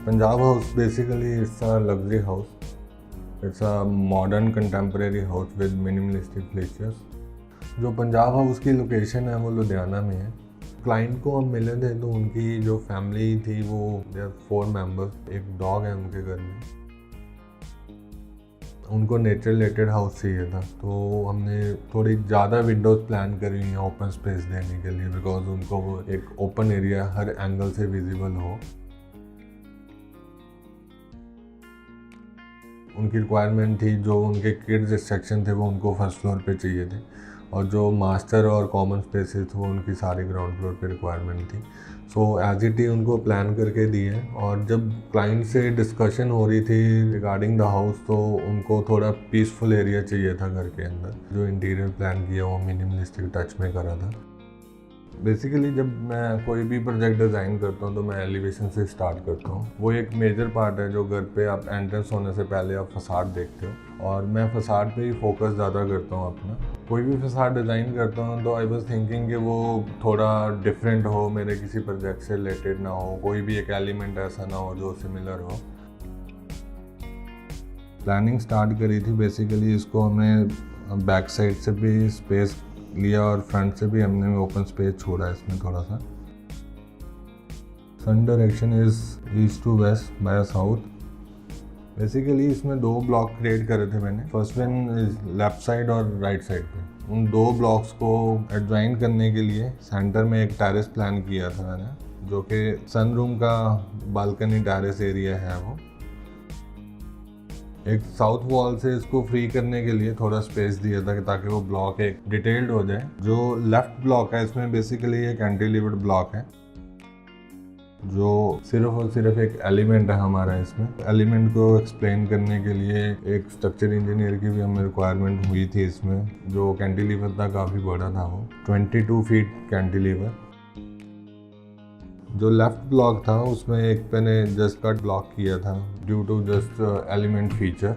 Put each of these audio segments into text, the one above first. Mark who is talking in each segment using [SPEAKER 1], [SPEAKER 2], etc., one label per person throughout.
[SPEAKER 1] Punjab House basically it's a luxury house. It's a modern contemporary house with minimalistic features. जो Punjab house की location है वो लुधियाना में है। क्लाइंट को हम मिले थे तो उनकी जो फैमिली थी वो 4 मेंबर्स, एक डॉग है उनके घर में। उनको नेचर रिलेटेड हाउस चाहिए था, तो हमने थोड़ी ज़्यादा विंडोज़ प्लान करी हुई हैं ओपन स्पेस देने के लिए, बिकॉज उनको वो एक ओपन एरिया हर एंगल से विजिबल हो। उनकी रिक्वायरमेंट थी जो उनके किड्स सेक्शन थे वो उनको फर्स्ट फ्लोर पे चाहिए थे, और जो मास्टर और कॉमन स्पेसेस थे वो उनकी सारी ग्राउंड फ्लोर पे रिक्वायरमेंट थी। सो एज इट ही उनको प्लान करके दिए। और जब क्लाइंट से डिस्कशन हो रही थी रिगार्डिंग द हाउस, तो उनको थोड़ा पीसफुल एरिया चाहिए था घर के अंदर। जो इंटीरियर प्लान किया वो मिनिमलिस्टिक टच में करा था। बेसिकली जब मैं कोई भी प्रोजेक्ट डिज़ाइन करता हूँ तो मैं एलिवेशन से स्टार्ट करता हूँ। वो एक मेजर पार्ट है जो घर पे आप एंट्रेंस होने से पहले आप फसाड देखते हो, और मैं फसाड पे ही फोकस ज़्यादा करता हूँ अपना। कोई भी फसाड डिज़ाइन करता हूँ तो आई वाज थिंकिंग कि वो थोड़ा डिफरेंट हो, मेरे किसी प्रोजेक्ट से रिलेटेड ना हो, कोई भी एक एलिमेंट ऐसा ना हो जो सिमिलर हो। प्लानिंग स्टार्ट करी थी बेसिकली, इसको हमने बैक साइड से भी स्पेस लिया और फ्रंट से भी हमने ओपन स्पेस छोड़ा है इसमें थोड़ा सा। Sun direction is east to west by south. Basically इसमें 2 ब्लॉक क्रिएट करे थे मैंने। First one is left side और राइट साइड पे। उन 2 ब्लॉक्स को एडजॉइन करने के लिए सेंटर में एक टेरेस प्लान किया था मैंने, जो कि सन रूम का बालकनी टेरेस एरिया है वो। एक साउथ वॉल से इसको फ्री करने के लिए थोड़ा स्पेस दिया था ताकि वो ब्लॉक एक डिटेल्ड हो जाए। जो लेफ्ट ब्लॉक है इसमें बेसिकली एक कैंटिलीवर्ड ब्लॉक है, जो सिर्फ और सिर्फ एक एलिमेंट है हमारा। इसमें एलिमेंट को एक्सप्लेन करने के लिए एक स्ट्रक्चर इंजीनियर की भी हमें रिक्वायरमेंट हुई थी इसमें। जो कैंटिलीवर था काफ़ी बड़ा था, वो 22 फीट कैंटिलीवर। जो लेफ्ट ब्लॉक था उसमें एक मैंने जस्ट कट ब्लॉक किया था due to just element feature.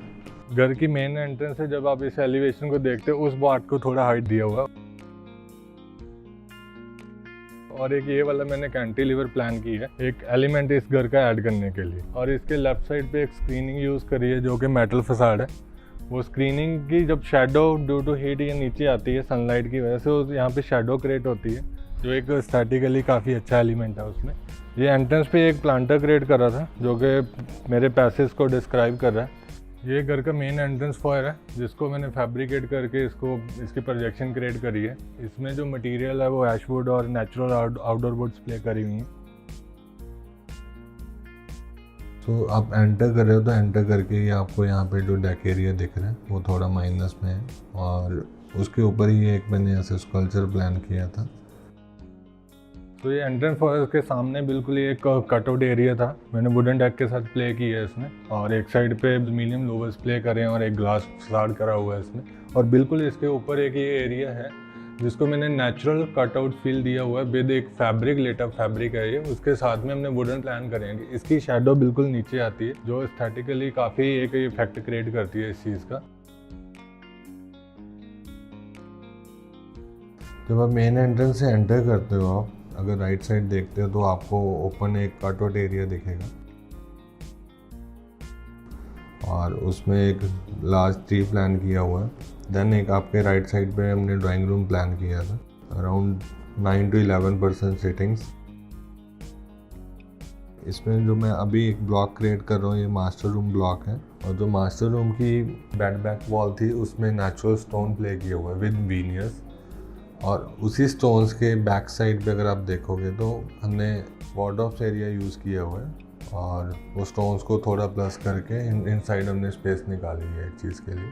[SPEAKER 1] घर की मेन एंट्रेंस से जब आप इस एलिवेशन को देखते हो उस पार्ट को थोड़ा हाइट दिया हुआ, और एक ये वाला मैंने कैंटिलीवर प्लान की है एक एलिमेंट इस घर का ऐड करने के लिए। और इसके लेफ्ट साइड पे एक स्क्रीनिंग यूज़ करी है जो कि मेटल फसाड है। वो स्क्रीनिंग की जब शेडो ड्यू टू हीट ये नीचे आती है सनलाइट की वजह से, यहाँ पे शेडो क्रिएट होती है, जो एक एस्थेटिकली काफ़ी अच्छा एलिमेंट है उसमें। ये एंट्रेंस पे एक प्लांटर क्रिएट कर रहा था जो कि मेरे पैसेज को डिस्क्राइब कर रहा है। ये घर का मेन एंट्रेंस फॉयर है जिसको मैंने फैब्रिकेट करके इसकी प्रोजेक्शन क्रिएट करी है। इसमें जो मटेरियल है वो ऐशवुड और नेचुरल आउटडोर वुड्स प्ले करी हुई हैं। तो आप एंटर कर रहे हो तो एंटर करके ही आपको यहाँ पे जो डेक एरिया दिख रहा है वो थोड़ा माइनस में है, और उसके ऊपर ही एक मैंने ऐसे स्कल्पचर प्लान किया था। तो ये एंट्रेंस फॉयर के सामने बिल्कुल ही एक कटआउट एरिया था। मैंने वुडन डेक के साथ प्ले किया है इसमें, और एक साइड पे एल्यूमिनियम लोवर्स प्ले करे हैं और एक ग्लास फसाड करा हुआ है इसमें। और बिल्कुल इसके ऊपर एक ये एरिया है जिसको मैंने नेचुरल कटआउट फील दिया हुआ है विद एक फैब्रिक, लेटअप फैब्रिक है ये। उसके साथ में हमने वुडन प्लान करेंगे। इसकी शेडो बिल्कुल नीचे आती है जो एस्थेटिकली काफ़ी एक इफेक्ट क्रिएट करती है इस चीज़ का। जब आप मेन एंट्रेंस से एंटर करते हो, आप अगर राइट साइड देखते हो तो आपको ओपन एक कटआउट एरिया दिखेगा, और उसमें एक लार्ज ट्री प्लान किया हुआ है। देन एक आपके राइट साइड पे हमने ड्राइंग रूम प्लान किया था, अराउंड 9 to 11% सीटिंग्स। इसमें जो मैं अभी एक ब्लॉक क्रिएट कर रहा हूँ ये मास्टर रूम ब्लॉक है, और जो मास्टर रूम की बेड बैक वॉल थी उसमें नेचुरल स्टोन प्ले किया हुआ है विद वीनियर्स। और उसी स्टोन्स के बैक साइड पे अगर आप देखोगे तो हमने वार्डरोब्स एरिया यूज़ किया हुआ है, और वो स्टोन्स को थोड़ा प्लस करके इन साइड हमने स्पेस निकाली है एक चीज़ के लिए।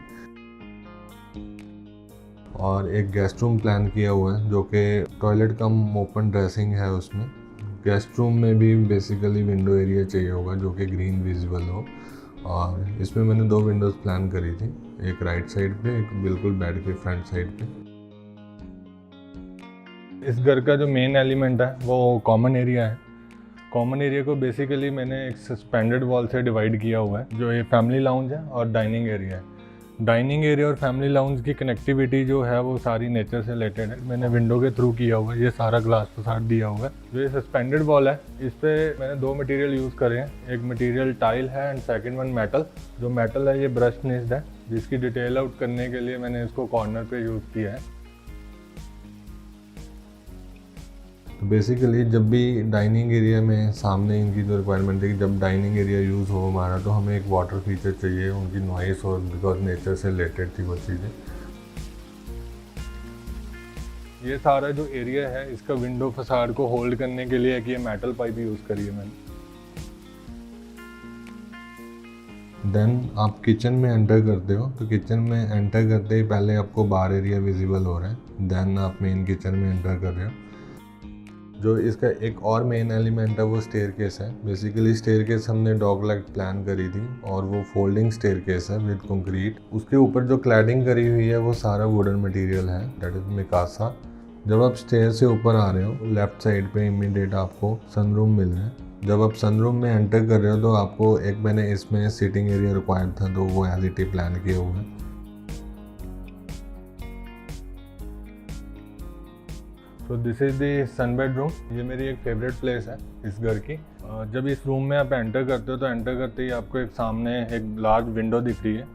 [SPEAKER 1] और एक गेस्ट रूम प्लान किया हुआ है जो कि टॉयलेट कम ओपन ड्रेसिंग है उसमें। गेस्ट रूम में भी बेसिकली विंडो एरिया चाहिए होगा जो कि ग्रीन विजिबल हो, और इसमें मैंने 2 विंडोज़ प्लान करी थी, एक राइट साइड पे, एक बिल्कुल बेड के फ्रंट साइड पे। इस घर का जो मेन एलिमेंट है वो कॉमन एरिया है। कॉमन एरिया को बेसिकली मैंने एक सस्पेंडेड वॉल से डिवाइड किया हुआ है, जो ये फैमिली लाउंज है और डाइनिंग एरिया है। डाइनिंग एरिया और फैमिली लाउंज की कनेक्टिविटी जो है वो सारी नेचर से रिलेटेड है। मैंने विंडो के थ्रू किया हुआ है, ये सारा ग्लास फसाड दिया हुआ है। जो ये सस्पेंडेड वॉल है, इस पे मैंने 2 मटेरियल यूज़ करे हैं। एक मटेरियल टाइल है एंड सेकंड वन मेटल। जो मेटल है ये ब्रश फिनिश्ड है, जिसकी डिटेल आउट करने के लिए मैंने इसको कॉर्नर पे यूज़ किया है। तो बेसिकली जब भी डाइनिंग एरिया में सामने इनकी जो रिक्वायरमेंट है कि जब डाइनिंग एरिया यूज़ हो हमारा, तो हमें एक वाटर फीचर चाहिए, उनकी नॉइस और बिकॉज नेचर से रिलेटेड थी वो चीज़ें। ये सारा जो एरिया है इसका विंडो फसाड को होल्ड करने के लिए कि ये मेटल पाइप यूज़ करी है मैंने। देन आप किचन में एंटर करते हो, तो किचन में एंटर करते ही पहले आपको बार एरिया विजिबल हो रहा है। देन आप मेन किचन में एंटर कर रहे हो। जो इसका एक और मेन एलिमेंट है वो स्टेयरकेस है। बेसिकली स्टेयरकेस हमने डॉग लेग प्लान करी थी और वो फोल्डिंग स्टेयरकेस है विद कंक्रीट। उसके ऊपर जो क्लैडिंग करी हुई है वो सारा वुडन मटेरियल है, दैट इज मिकासा। जब आप स्टेयर से ऊपर आ रहे हो, लेफ्ट साइड पे इमीडिएट आपको सनरूम मिल रहा है। जब आप सनरूम में एंटर कर रहे हो तो आपको एक मैंने इसमें सिटिंग एरिया रिक्वायर्ड था, तो वो एज इट इज प्लान किया हुआ है। तो this is the sun bedroom. ये मेरी एक फेवरेट प्लेस है इस घर की। जब इस रूम में आप एंटर करते हो तो एंटर करते ही आपको एक सामने एक लार्ज विंडो दिख रही है।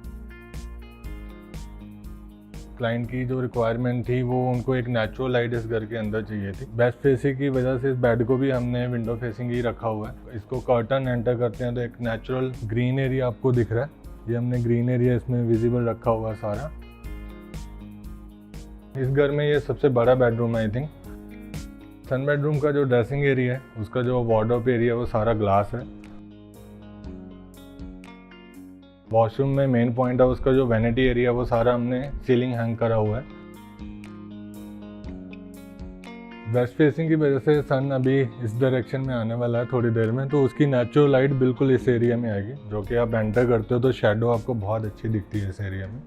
[SPEAKER 1] क्लाइंट की जो रिक्वायरमेंट थी वो उनको एक नेचुरल लाइट इस घर के अंदर चाहिए थी। वेस्ट फेसिंग की वजह से इस बेड को भी हमने विंडो फेसिंग ही रखा हुआ है। इसको कर्टन एंटर करते हैं तो एक नेचुरल ग्रीन एरिया आपको दिख रहा है। ये हमने ग्रीन एरिया इसमें विजिबल रखा हुआ है सारा। इस घर में ये सबसे बड़ा बेडरूम है आई थिंक। सन बेडरूम का जो ड्रेसिंग एरिया है, उसका जो वार्डरोब एरिया है वो सारा ग्लास है। वॉशरूम में मेन पॉइंट है उसका जो वैनिटी एरिया वो सारा हमने सीलिंग हैंग करा हुआ है। वेस्ट फेसिंग की वजह से सन अभी इस डायरेक्शन में आने वाला है थोड़ी देर में, तो उसकी नेचुरल लाइट बिल्कुल इस एरिया में आएगी। जो कि आप एंटर करते हो तो शेडो आपको बहुत अच्छी दिखती है इस एरिया में।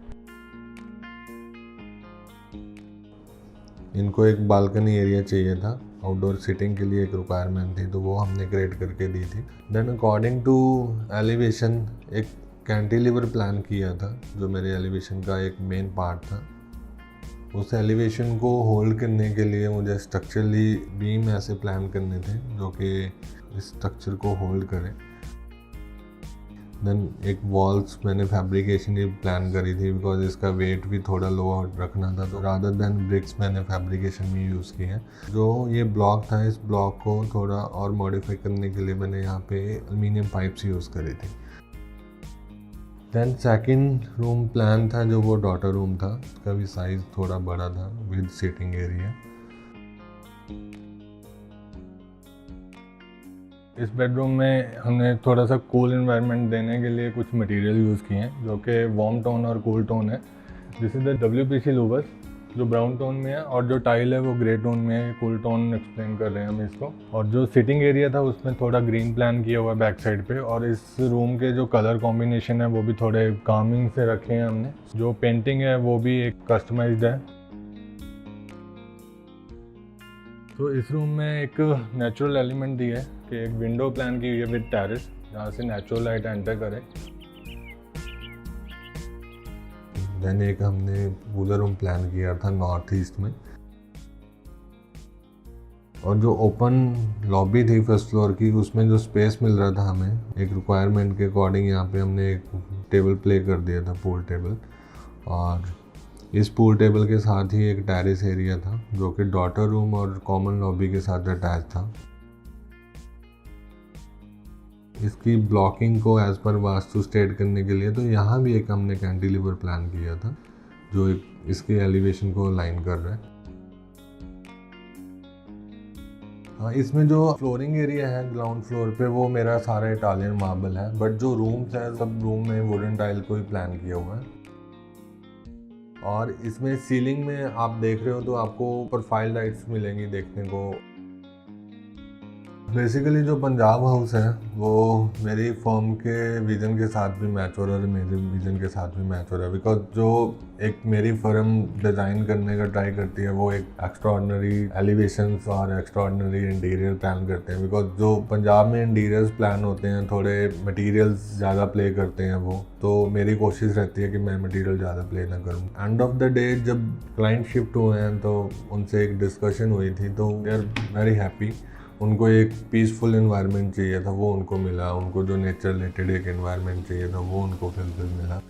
[SPEAKER 1] इनको एक बालकनी एरिया चाहिए था, आउटडोर सिटिंग के लिए एक रिक्वायरमेंट थी, तो वो हमने क्रिएट करके दी थी। देन अकॉर्डिंग टू एलिवेशन एक कैंटिलीवर प्लान किया था, जो मेरे एलिवेशन का एक मेन पार्ट था। उस एलिवेशन को होल्ड करने के लिए मुझे स्ट्रक्चरली बीम ऐसे प्लान करने थे जो कि इस स्ट्रक्चर को होल्ड करें। देन एक वॉल्स मैंने फैब्रिकेशन की प्लान करी थी, बिकॉज इसका वेट भी थोड़ा लो रखना था, तो रादर देन ब्रिक्स मैंने फैब्रिकेशन में यूज़ की है। जो ये ब्लॉक था, इस ब्लॉक को थोड़ा और मॉडिफाई करने के लिए मैंने यहाँ पे एल्युमिनियम पाइप्स यूज़ करी थी। देन सेकंड रूम प्लान था जो वो डॉटर रूम था, उसका भी साइज़ थोड़ा बड़ा था विद सिटिंग एरिया। इस बेडरूम में हमने थोड़ा सा कूल एनवायरनमेंट देने के लिए कुछ मटेरियल यूज़ किए हैं जो कि वार्म टोन और कूल टोन है। This is the WPC louvres जो ब्राउन टोन में है, और जो टाइल है वो ग्रे टोन में है। कूल टोन एक्सप्लेन कर रहे हैं हम इसको। और जो सिटिंग एरिया था उसमें थोड़ा ग्रीन प्लान किया हुआ है बैक साइड पे, और इस रूम के जो कलर कॉम्बिनेशन है वो भी थोड़े कामिंग से रखे हैं हमने। जो पेंटिंग है वो भी एक कस्टमाइज्ड है। तो इस रूम में एक नेचुरल एलिमेंट दिया है कि एक विंडो प्लान की हुई है विद टेरेस, जहाँ से नेचुरल लाइट एंटर करे। देन एक हमने कूलर रूम प्लान किया था नॉर्थ ईस्ट में, और जो ओपन लॉबी थी फर्स्ट फ्लोर की, उसमें जो स्पेस मिल रहा था हमें एक रिक्वायरमेंट के अकॉर्डिंग, यहाँ पे हमने एक टेबल प्ले कर दिया था, पूल टेबल। और इस पूल टेबल के साथ ही एक टेरेस एरिया था जो कि डॉटर रूम और कॉमन लॉबी के साथ अटैच था। इसकी ब्लॉकिंग को एज पर वास्तु स्टेट करने के लिए तो यहाँ भी एक हमने कैंटिलीवर प्लान किया था जो इसके एलिवेशन को लाइन कर रहा है। हाँ, इसमें जो फ्लोरिंग एरिया है ग्राउंड फ्लोर पे वो मेरा सारा इटालियन मार्बल है, बट जो रूम्स है सब रूम में वुडन टाइल को ही प्लान किया हुआ है। और इसमें सीलिंग में आप देख रहे हो तो आपको प्रोफाइल लाइट्स मिलेंगी देखने को। बेसिकली जो पंजाब हाउस है वो मेरी फर्म के विज़न के साथ भी मैच हो रहा है और मेरे विज़न के साथ भी मैच हो रहा है, बिकॉज जो एक मेरी फर्म डिज़ाइन करने का ट्राई करती है वो एक एक्स्ट्राऑर्डिनरी एलिवेशंस और एक्स्ट्राऑर्डिनरी इंटीरियर प्लान करते हैं, बिकॉज जो पंजाब में इंटीरियर्स प्लान होते हैं थोड़े मटेरियल्स ज़्यादा प्ले करते हैं वो, तो मेरी कोशिश रहती है कि मैं मटेरियल ज़्यादा प्ले ना करूँ। एंड ऑफ द डे जब क्लाइंट शिफ्ट हुए हैं तो उनसे एक डिस्कशन हुई थी, तो दे आर वेरी हैप्पी। उनको एक पीसफुल एनवायरनमेंट चाहिए था, वो उनको मिला। उनको जो नेचर रिलेटेड एक एनवायरनमेंट चाहिए था वो उनको फिलफिल मिला।